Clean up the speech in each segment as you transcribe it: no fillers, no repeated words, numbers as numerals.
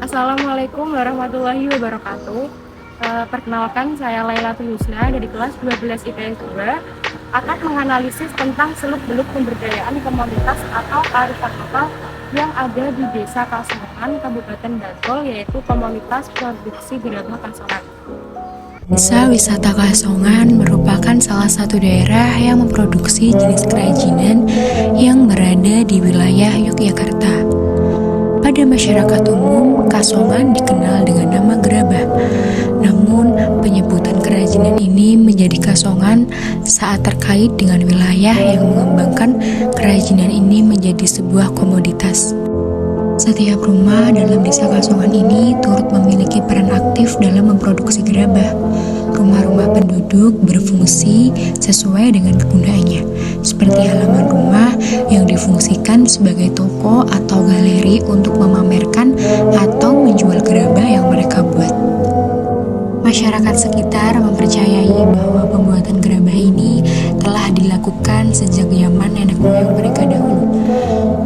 Assalamualaikum warahmatullahi wabarakatuh. Perkenalkan, saya Lailatul Husna dari kelas 12 IPS 2 akan menganalisis tentang seluk-beluk pemberdayaan komunitas atau kearifan lokal yang ada di Desa Kasongan, Kabupaten Bantul, yaitu komunitas produksi gerabah Kasongan. Desa Wisata Kasongan merupakan salah satu daerah yang memproduksi jenis kerajinan yang berada di wilayah Yogyakarta. Pada masyarakat umum, Kasongan dikenal dengan nama gerabah. Namun, penyebutan kerajinan ini menjadi Kasongan saat terkait dengan wilayah yang mengembangkan kerajinan ini menjadi sebuah komoditas. Setiap rumah dalam desa Kasongan ini turut memiliki peran aktif dalam memproduksi gerabah. Rumah-rumah penduduk berfungsi sesuai dengan kegunaannya, seperti halaman rumah yang difungsikan sebagai toko atau galeri untuk memamerkan atau menjual gerabah yang mereka buat. Masyarakat sekitar mempercayai bahwa pembuatan gerabah ini telah dilakukan sejak zaman nenek moyang mereka dahulu.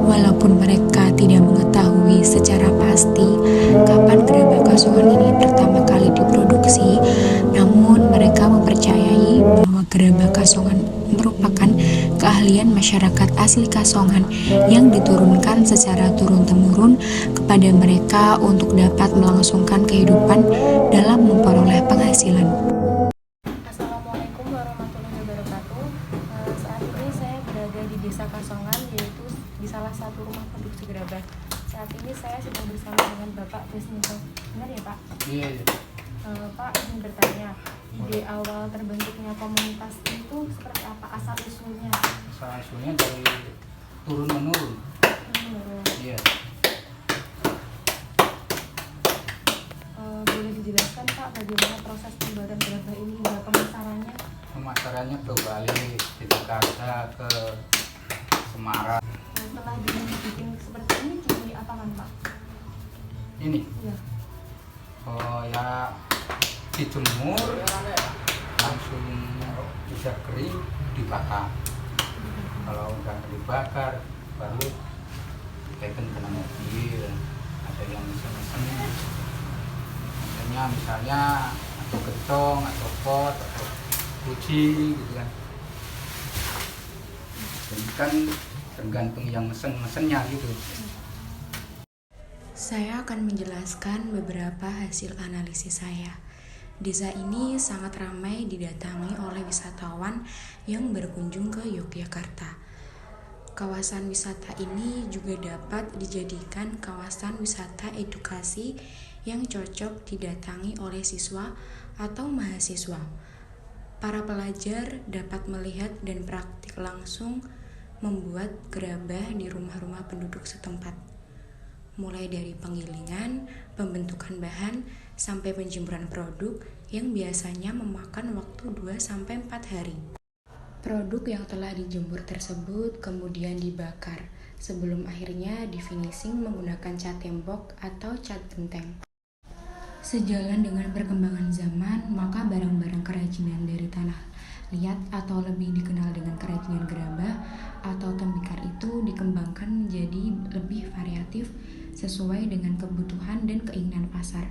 Walaupun mereka tidak mengetahui secara pasti kapan gerabah Kasongan ini pertama kali diproduksi, namun mereka mempercayai bahwa gerabah Kasongan merupakan keahlian masyarakat asli Kasongan yang diturunkan secara turun-temurun kepada mereka untuk dapat melangsungkan kehidupan dalam memperoleh penghasilan. Assalamualaikum warahmatullahi wabarakatuh. Saat ini saya berada di Desa Kasongan, yaitu di salah satu rumah produksi gerabah. Saat ini saya sedang bersama dengan Bapak Desnito. Benar ya, Pak? Iya. Pak, ingin bertanya, ide awal terbentuknya komunitas itu seperti apa asal usulnya? Asal usulnya dari turun menurun. Iya. Boleh dijelaskan, Pak, bagaimana proses pembuatan gerabah ini hingga pemasarannya? Pemasarannya berbalik di Jakarta ke Semarang. Setelah dibikin seperti ini cuma apakan, Pak? Ini Iya. oh ya, dijemur langsung bisa kering dibakar. Kalau udah dibakar baru diteken kena mobil. Ada yang mesen-mesen, misalnya atau gentong atau pot atau kucing gitu kan. Jadi kan tergantung yang mesen-mesennya gitu. Saya akan menjelaskan beberapa hasil analisis saya. Desa ini sangat ramai didatangi oleh wisatawan yang berkunjung ke Yogyakarta. Kawasan wisata ini juga dapat dijadikan kawasan wisata edukasi yang cocok didatangi oleh siswa atau mahasiswa. Para pelajar dapat melihat dan praktik langsung membuat gerabah di rumah-rumah penduduk setempat. Mulai dari penggilingan, pembentukan bahan, sampai penjemuran produk yang biasanya memakan waktu 2-4 hari. Produk yang telah dijemur tersebut kemudian dibakar sebelum akhirnya difinishing menggunakan cat tembok atau cat genteng. Sejalan dengan perkembangan zaman, maka barang-barang kerajinan dari tanah liat atau lebih dikenal dengan kerajinan gerabah atau tembikar itu dikembangkan menjadi lebih variatif sesuai dengan kebutuhan dan keinginan pasar.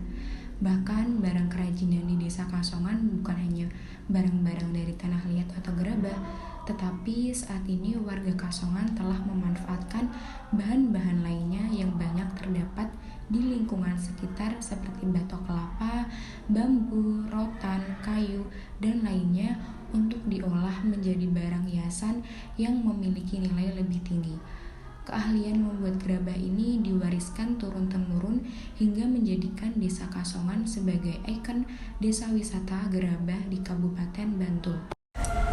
Bahkan barang kerajinan di Desa Kasongan bukan hanya barang-barang dari tanah liat atau gerabah, tetapi saat ini warga Kasongan telah memanfaatkan bahan-bahan lainnya yang banyak terdapat di lingkungan sekitar seperti batok kelapa, bambu, rotan, kayu, dan lainnya untuk diolah menjadi barang hiasan yang memiliki nilai lebih tinggi. Keahlian membuat gerabah ini diwariskan turun-temurun hingga menjadikan Desa Kasongan sebagai ikon desa wisata gerabah di Kabupaten Bantul.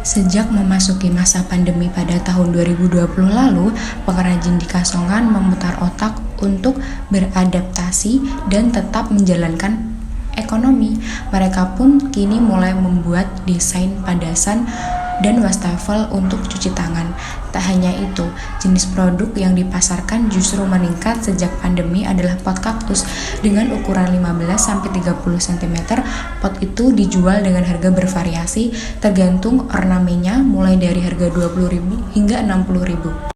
Sejak memasuki masa pandemi pada tahun 2020 lalu, pengrajin di Kasongan memutar otak untuk beradaptasi dan tetap menjalankan ekonomi. Mereka pun kini mulai membuat desain padasan dan wastafel untuk cuci tangan. Tak hanya itu, jenis produk yang dipasarkan justru meningkat sejak pandemi adalah pot kaktus dengan ukuran 15-30 cm. Pot itu dijual dengan harga bervariasi tergantung ornamennya mulai dari harga 20.000 hingga 60.000.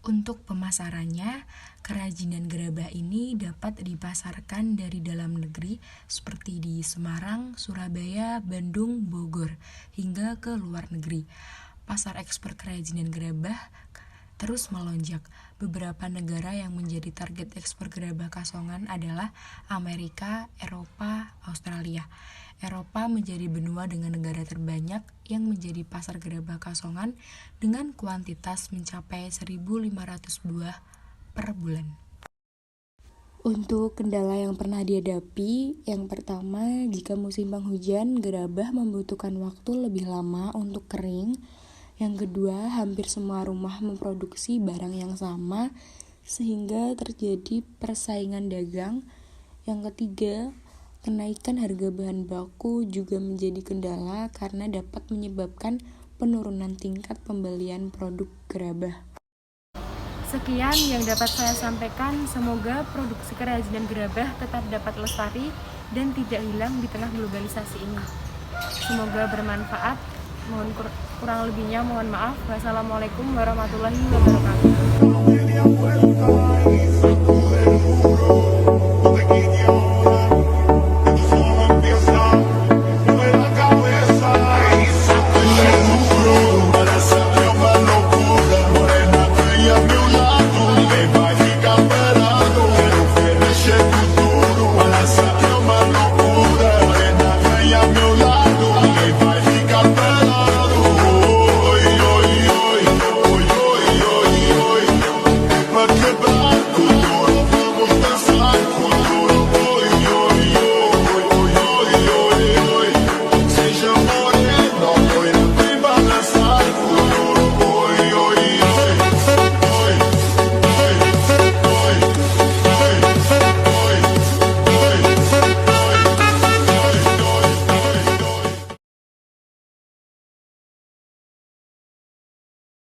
Untuk pemasarannya, Kerajinan gerabah ini dapat dipasarkan dari dalam negeri seperti di Semarang, Surabaya, Bandung, Bogor, hingga ke luar negeri. Pasar ekspor kerajinan gerabah terus melonjak. Beberapa negara yang menjadi target ekspor gerabah kasongan adalah Amerika, Eropa, Australia. Eropa menjadi benua dengan negara terbanyak yang menjadi pasar gerabah kasongan dengan kuantitas mencapai 1.500 buah per bulan. Untuk kendala yang pernah dihadapi, yang pertama, jika musim penghujan, gerabah membutuhkan waktu lebih lama untuk kering. Yang kedua, hampir semua rumah memproduksi barang yang sama, sehingga terjadi persaingan dagang. Yang ketiga, kenaikan harga bahan baku juga menjadi kendala karena dapat menyebabkan penurunan tingkat pembelian produk gerabah. Sekian yang dapat saya sampaikan. Semoga produksi kerajinan gerabah tetap dapat lestari dan tidak hilang di tengah globalisasi ini. Semoga bermanfaat. Mohon kurang lebihnya mohon maaf. Wassalamualaikum warahmatullahi wabarakatuh.